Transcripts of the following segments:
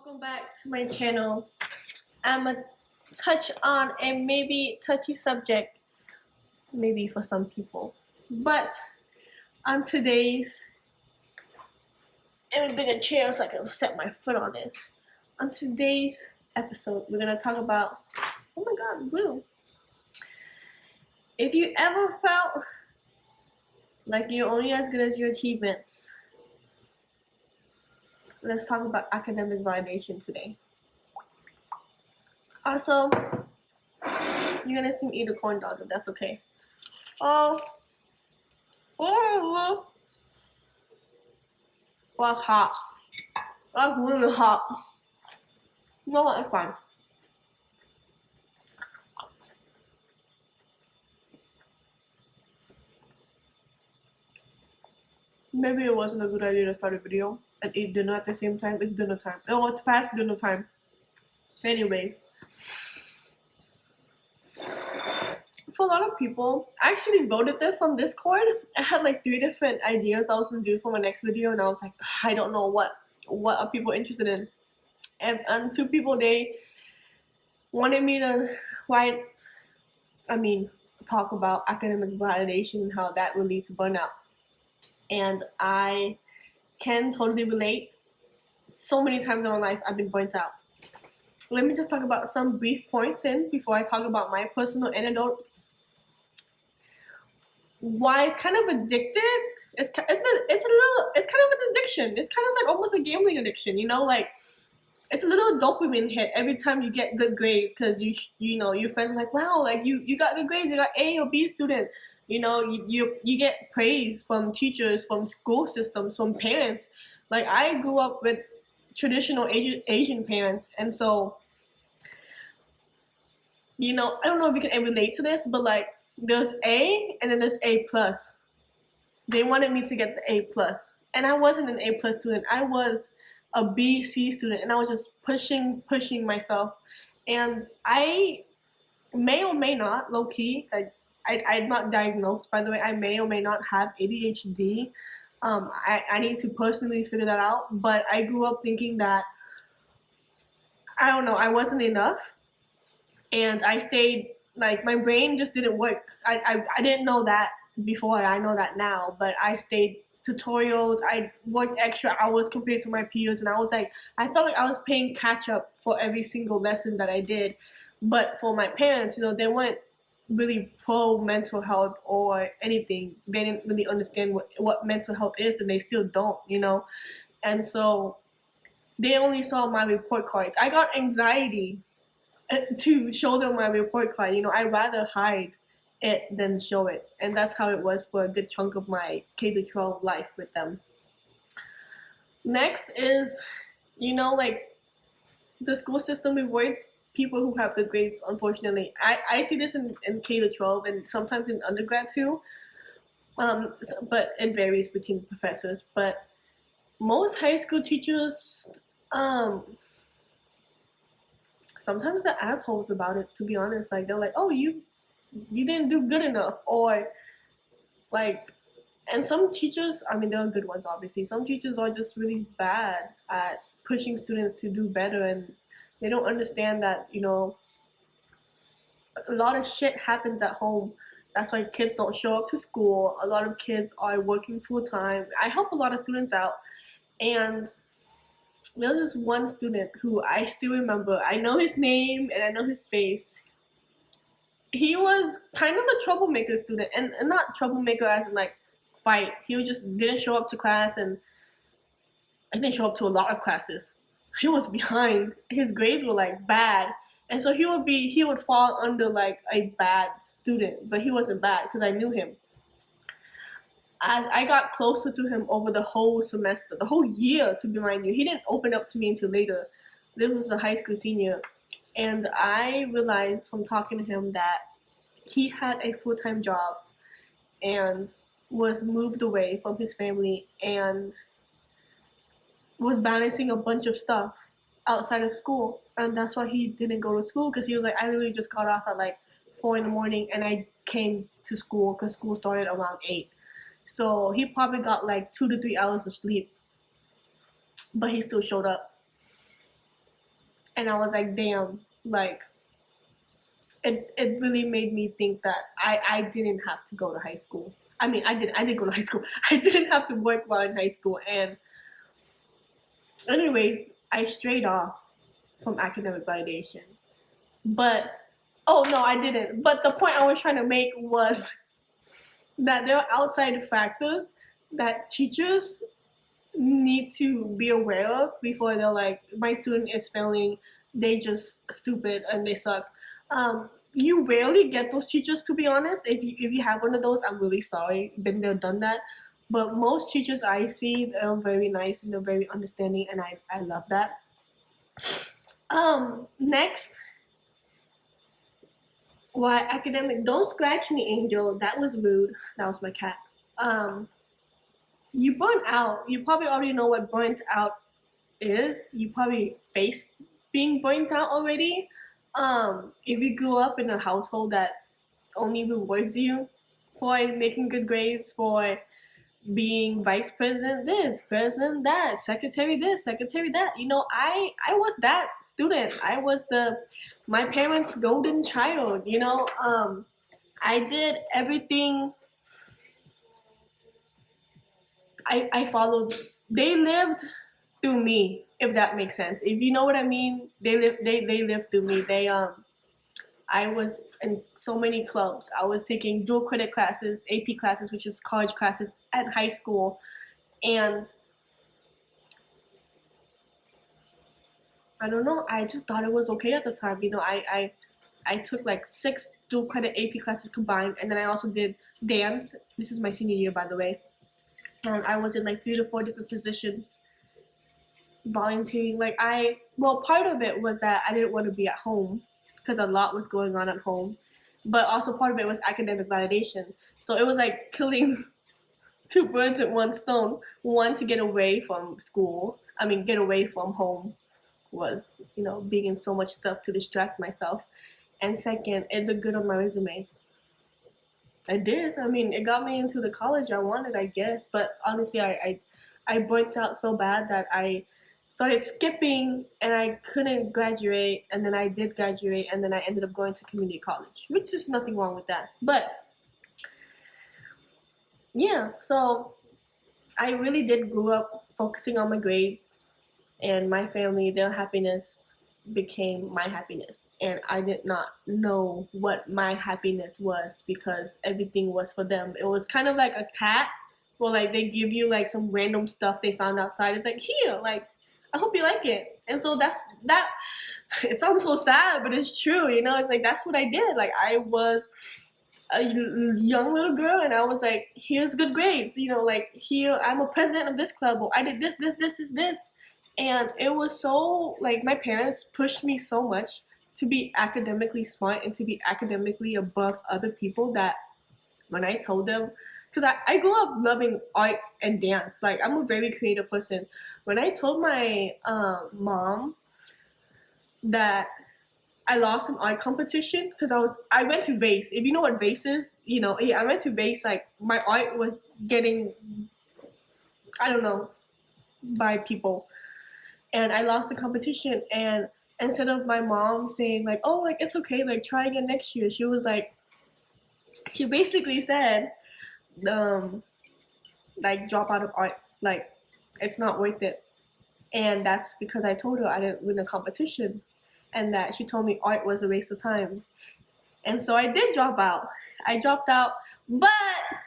Welcome back to my channel. I'm gonna touch on a maybe touchy subject, maybe for some people, but on today's, let me bring a chair so I can set my foot on it. On today's episode, we're gonna talk about, oh my god, blue. If you ever felt like you're only as good as your achievements, let's talk about academic validation today. Also, you're gonna see me eat a corn dog, if that's okay. Well, hot. That's really hot. You know what? It's fine. Maybe it wasn't a good idea to start a video and eat dinner at the same time. It's dinner time. Oh, it's past dinner time. Anyways. For a lot of people, I actually voted this on Discord. I had like 3 different ideas I was going to do for my next video, and I was like, I don't know what are people interested in. And 2 people, they wanted me to talk about academic validation and how that will lead to burnout. And I can totally relate. So many times in my life, I've been burnt out. Let me just talk about some brief points before I talk about my personal anecdotes. Why it's kind of addicted. It's kind of an addiction. It's kind of like almost a gambling addiction. You know, like it's a little dopamine hit every time you get good grades, because you know your friends are like, wow, like you got good grades. You got A or B student. You know, you get praise from teachers, from school systems, from parents. Like I grew up with traditional Asian parents, and so, you know, I don't know if you can relate to this, but like there's A and then there's A plus. They wanted me to get the A plus, and I wasn't an A plus student. I was a B, C student, and I was just pushing myself. And I may or may not, low key, like I'm not diagnosed, by the way. I may or may not have ADHD. I need to personally figure that out. But I grew up thinking that, I don't know, I wasn't enough. And I stayed, like, my brain just didn't work. I didn't know that before. I know that now. But I stayed tutorials. I worked extra hours compared to my peers. And I was like, I felt like I was paying catch up for every single lesson that I did. But for my parents, you know, they weren't really pro mental health or anything. They didn't really understand what mental health is, and they still don't, you know. And so they only saw my report cards. I got anxiety to show them my report card. You know, I'd rather hide it than show it. And that's how it was for a good chunk of my K-12 life with them. Next is, you know, like the school system rewards people who have good grades, unfortunately. I see this in K-12 and sometimes in undergrad too. But it varies between professors. But most high school teachers, sometimes they're assholes about it, to be honest. Like, they're like, oh, you didn't do good enough. Or, like, and some teachers, I mean, there are good ones, obviously. Some teachers are just really bad at pushing students to do better, and they don't understand that, you know, a lot of shit happens at home. That's why kids don't show up to school. A lot of kids are working full time. I help a lot of students out. And there was this one student who I still remember. I know his name and I know his face. He was kind of a troublemaker student. And not troublemaker as in like fight. He was just didn't show up to class, and I didn't show up to a lot of classes. He was behind. His grades were like bad, and so he would fall under like a bad student, but he wasn't bad because I knew him. As I got closer to him over the whole semester, the whole year, to be mind you, he didn't open up to me until later. This was a high school senior, and I realized from talking to him that he had a full-time job and was moved away from his family and was balancing a bunch of stuff outside of school. And that's why he didn't go to school, because he was like, I literally just got off at like 4 in the morning and I came to school because school started around 8. So he probably got like 2 to 3 hours of sleep, but he still showed up. And I was like, damn, like it really made me think that I didn't have to go to high school. I mean, I did go to high school. I didn't have to work while in high school. And anyways, I strayed off from academic validation. But oh no, I didn't. But the point I was trying to make was that there are outside factors that teachers need to be aware of before they're like, my student is failing, they just stupid and they suck. You rarely get those teachers, to be honest. If you have one of those, I'm really sorry. Been there, done that. But most teachers I see, they're very nice and they're very understanding, and I love that. Next, why academic? Don't scratch me, Angel. That was rude. That was my cat. You burn out. You probably already know what burnt out is. You probably face being burnt out already. If you grew up in a household that only rewards you for making good grades, for being vice president this, president that, secretary this, secretary that. You know, I was that student. I was my parents' golden child. You know, I did everything. I followed. They lived through me, if that makes sense. If you know what I mean, they lived through me. I was in so many clubs. I was taking dual credit classes, AP classes, which is college classes at high school. And I don't know, I just thought it was okay at the time. You know, I took like 6 dual credit AP classes combined, and then I also did dance. This is my senior year, by the way. And I was in like 3 to 4 different positions, volunteering. Well, part of it was that I didn't want to be at home because a lot was going on at home, but also part of it was academic validation. So it was like killing 2 birds with 1 stone. One, to get away from school. I mean, get away from home was, you know, being in so much stuff to distract myself. And second, it looked good on my resume. I did. I mean, it got me into the college I wanted, I guess. But honestly, I burnt out so bad that I started skipping and I couldn't graduate. And then I did graduate, and then I ended up going to community college, which is nothing wrong with that. But yeah, so I really did grow up focusing on my grades and my family, their happiness became my happiness, and I did not know what my happiness was because everything was for them. It was kind of like a cat where like they give you like some random stuff they found outside. It's like, here, like, I hope you like it. And so that's that. It sounds so sad, but it's true, you know. It's like that's what I did. Like, I was a young little girl, and I was like, here's good grades, you know, like, here, I'm a president of this club, or I did this. And it was so, like, my parents pushed me so much to be academically smart and to be academically above other people that when I told them, because I grew up loving art and dance. Like, I'm a very creative person. When I told my mom that I lost an art competition, because I went to Vase. If you know what Vase is, you know, yeah, I went to Vase. Like, my art was getting, I don't know, by people. And I lost the competition, and instead of my mom saying like, oh, like, it's okay, like, try again next year, she was like, she basically said, like, drop out of art, like, it's not worth it. And that's because I told her I didn't win a competition, and that she told me art was a waste of time. And so I did drop out. I dropped out, but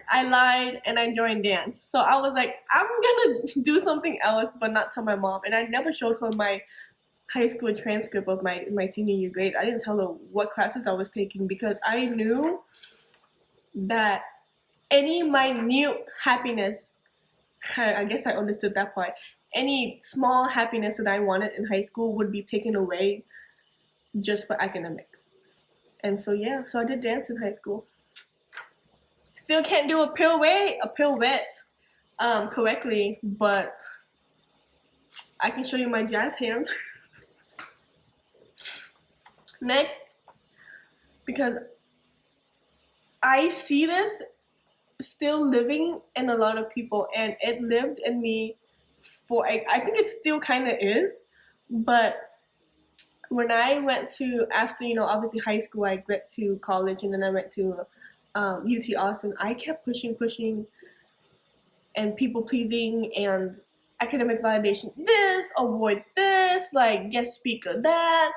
I lied and I joined dance. So I was like, I'm gonna do something else, but not tell my mom. And I never showed her my high school transcript of my senior year grade. I didn't tell her what classes I was taking because I knew that any minute happiness, I guess I understood that part, any small happiness that I wanted in high school would be taken away just for academics. And so yeah, so I did dance in high school. Still can't do a pirouette correctly, but I can show you my jazz hands. Next, because I see this still living in a lot of people, and it lived in me for, I think it still kind of is, but when I went to, after, obviously high school, I went to college, and then I went to UT Austin. I kept pushing and people pleasing and academic validation this, avoid this, like guest speaker that.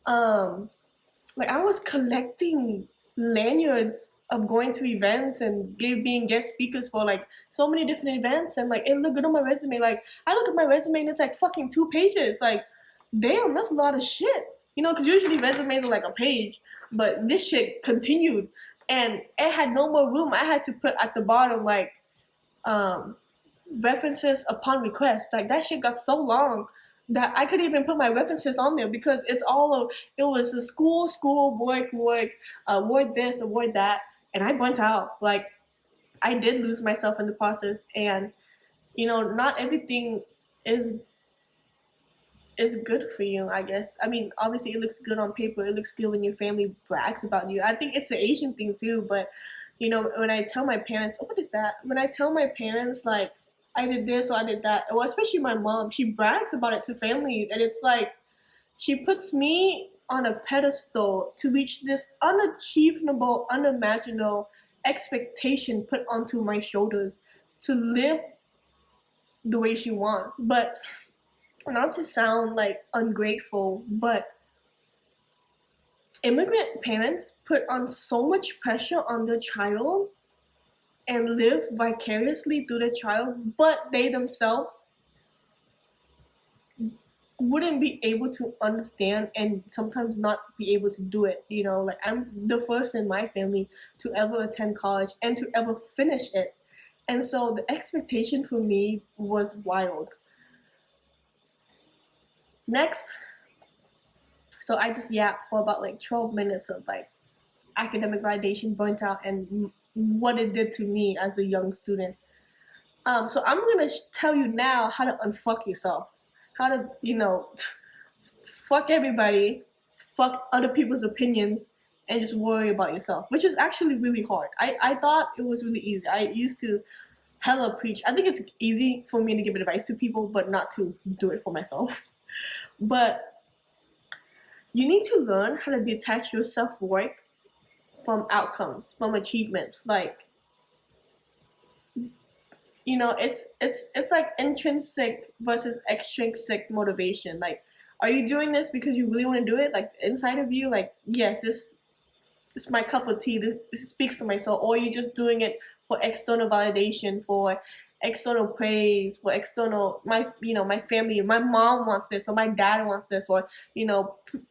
Like I was collecting lanyards of going to events and being guest speakers for like so many different events, and like it looked good on my resume. Like I look at my resume and it's like fucking 2 pages. Like, damn, that's a lot of shit. Because usually resumes are like a page, but this shit continued, and it had no more room. I had to put at the bottom like um, references upon request. Like that shit got so long that I couldn't even put my references on there because it was a school, work, avoid this, avoid that, and I burnt out. Like I did lose myself in the process, and not everything is good for you, I guess. I mean, obviously it looks good on paper. It looks good when your family brags about you. I think it's an Asian thing too, but when I tell my parents, oh, what is that? When I tell my parents like I did this or I did that, well, especially my mom, she brags about it to families, and it's like she puts me on a pedestal to reach this unachievable, unimaginable expectation put onto my shoulders to live the way she wants. But not to sound like ungrateful, but immigrant parents put on so much pressure on their child and live vicariously through the child, but they themselves wouldn't be able to understand and sometimes not be able to do it. Like I'm the first in my family to ever attend college and to ever finish it. And so the expectation for me was wild. Next, so I just yapped for about like 12 minutes of like academic validation, burnt out, and what it did to me as a young student. So I'm gonna tell you now how to unfuck yourself, how to fuck everybody, fuck other people's opinions, and just worry about yourself, which is actually really hard. I thought it was really easy. I used to hella preach. I think it's easy for me to give advice to people, but not to do it for myself. But you need to learn how to detach your self-worth from outcomes, from achievements. Like, it's like intrinsic versus extrinsic motivation. Like, are you doing this because you really want to do it? Like inside of you, like, yes, this is my cup of tea. This speaks to my soul. Or are you just doing it for external validation, for external praise, for external my family, my mom wants this, or my dad wants this, or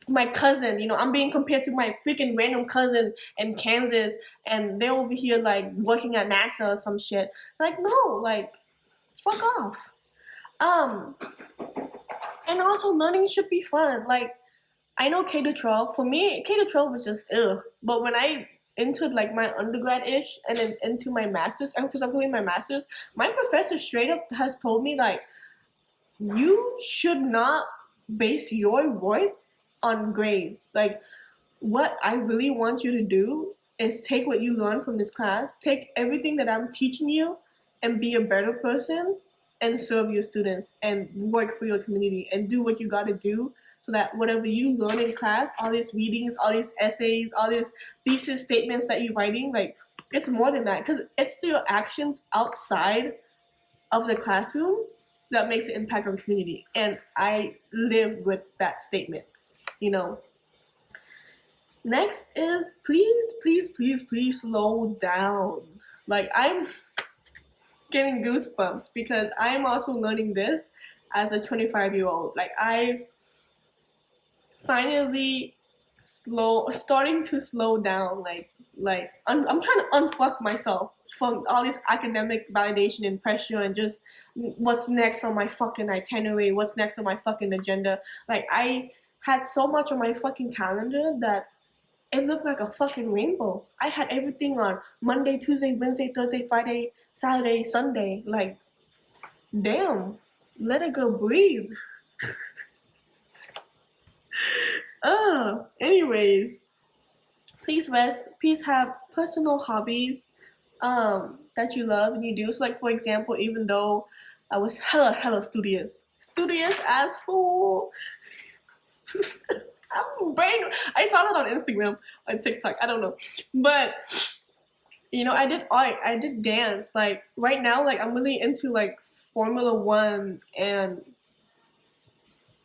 my cousin. I'm being compared to my freaking random cousin in Kansas, and they're over here like working at NASA or some shit. Like, no, like, fuck off. And also learning should be fun. Like, I know K-12, for me, K-12 was just ugh. But when I entered like my undergrad-ish and then into my master's, and because I'm doing my master's, my professor straight up has told me like, you should not base your worth on grades. Like, what I really want you to do is take what you learn from this class, take everything that I'm teaching you, and be a better person and serve your students and work for your community and do what you got to do so that whatever you learn in class, all these readings, all these essays, all these thesis statements that you're writing, like, it's more than that, because it's your actions outside of the classroom that makes an impact on the community. And I live with that statement, Next is please slow down. Like, I'm getting goosebumps because I'm also learning this as a 25-year-old. Like, I've finally starting to slow down. I'm trying to unfuck myself from all this academic validation and pressure and just what's next on my fucking itinerary, what's next on my fucking agenda. Like, I had so much on my fucking calendar that it looked like a fucking rainbow. I had everything on Monday, Tuesday, Wednesday, Thursday, Friday, Saturday, Sunday. Like, damn, let it go breathe. Anyways, please rest. Please have personal hobbies that you love and you do. So, like, for example, even though I was hella studious as fool. I saw that on Instagram, on TikTok. I don't know, but you know, I did art. I did dance. Like right now, like I'm really into like Formula One and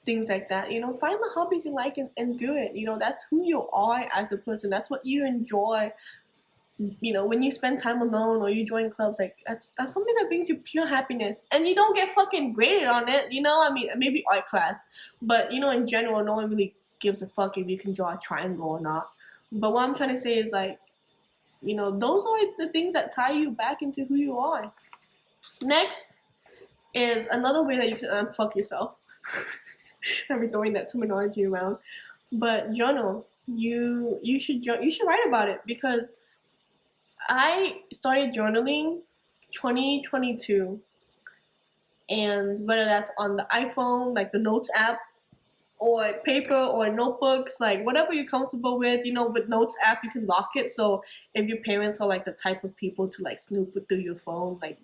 things like that. You know, find the hobbies you like and do it. You know, that's who you are as a person. That's what you enjoy. You know, when you spend time alone or you join clubs, like that's something that brings you pure happiness, and you don't get fucking graded on it. You know, I mean, maybe art class, but you know, in general, no one really gives a fuck if you can draw a triangle or not. But what I'm trying to say is like, you know, those are the things that tie you back into who you are. Next is another way that you can unfuck yourself. I've been throwing that terminology around, but journal. You should write about it, because I started journaling 2022, and whether that's on the iPhone, like the Notes app, or paper or notebooks, like whatever you're comfortable with. You know, with Notes app, you can lock it. So if your parents are like the type of people to like snoop through your phone, like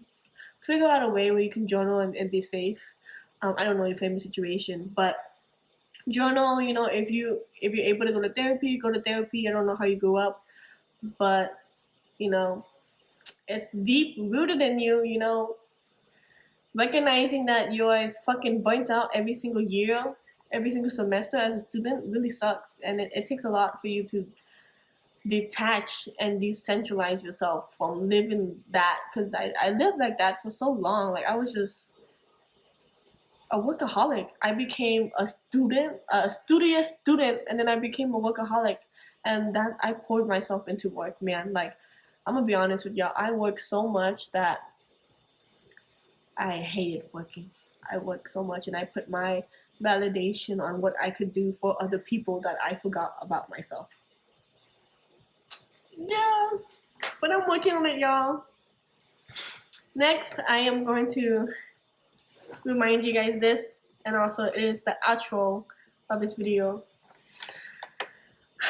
figure out a way where you can journal and be safe. I don't know your family situation, but journal. You know, if you're able to go to therapy, go to therapy. I don't know how you grew up, but you know, it's deep rooted in you. You know, recognizing that you're fucking burnt out every single year, every single semester as a student really sucks, and it takes a lot for you to detach and decentralize yourself from living that, because I lived like that for so long. Like I was just a workaholic. I became a studious student, and then I became a workaholic, and that I poured myself into work, man. Like I'm gonna be honest with y'all, I work so much that I hated working. I worked so much, and I put my validation on what I could do for other people that I forgot about myself. Yeah, but I'm working on it, y'all. Next, I am going to remind you guys this, and also it is the outro of this video.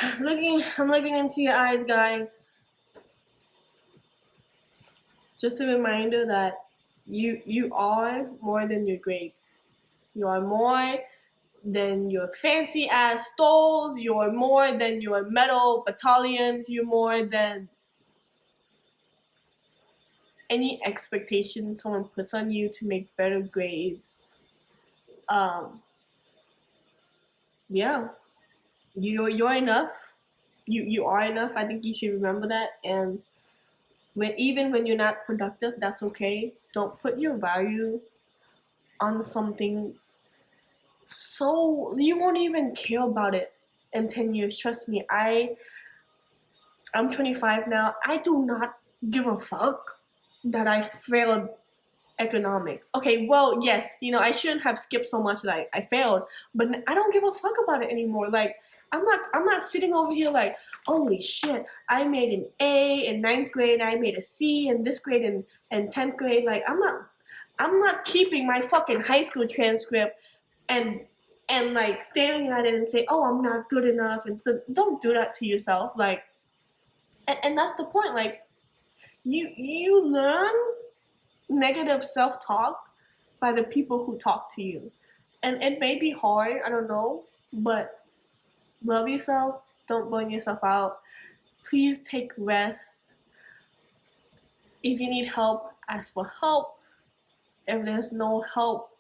I'm looking into your eyes, guys. Just a reminder that you are more than your grades. You are more than your fancy ass stoles. You're more than your medal battalions. You're more than any expectation someone puts on you to make better grades. Yeah, you're enough. You are enough. I think you should remember that. And even when you're not productive, that's okay. Don't put your value on something so you won't even care about it in 10 years. Trust me, I'm 25 now. I do not give a fuck that I failed economics. Okay, well, yes, you know, I shouldn't have skipped so much that I failed, but I don't give a fuck about it anymore. Like, I'm not sitting over here like, holy shit, I made an A in 9th grade, I made a C in this grade in 10th grade. Like, I'm not keeping my fucking high school transcript and like staring at it and say, oh, I'm not good enough. And so don't do that to yourself. Like, and that's the point. Like, you learn negative self-talk by the people who talk to you, and it may be hard, I don't know, but love yourself. Don't burn yourself out. Please take rest. If you need help, ask for help. If there's no help,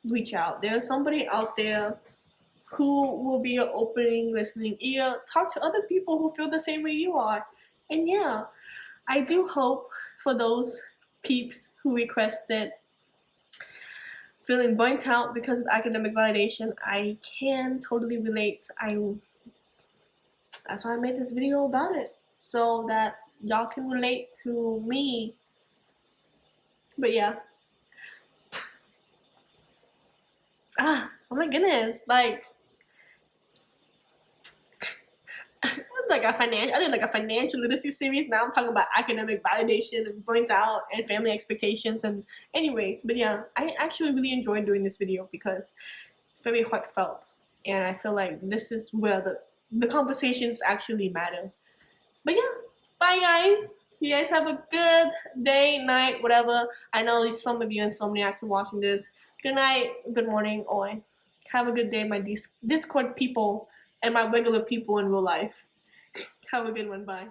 reach out. There's somebody out there who will be your opening listening ear. Talk to other people who feel the same way you are. And yeah, I do hope for those peeps who requested feeling burnt out because of academic validation, I can totally relate. That's why I made this video about it, so that y'all can relate to me. But yeah. Oh my goodness, like I did like a financial literacy series. Now I'm talking about academic validation and burnt out and family expectations and anyways. But yeah, I actually really enjoyed doing this video because it's very heartfelt, and I feel like this is where the conversations actually matter. But yeah, bye guys. You guys have a good day, night, whatever. I know some of you insomniacs are watching this. Good night, good morning, or have a good day, my Discord people. and my regular people in real life. Have a good one. Bye.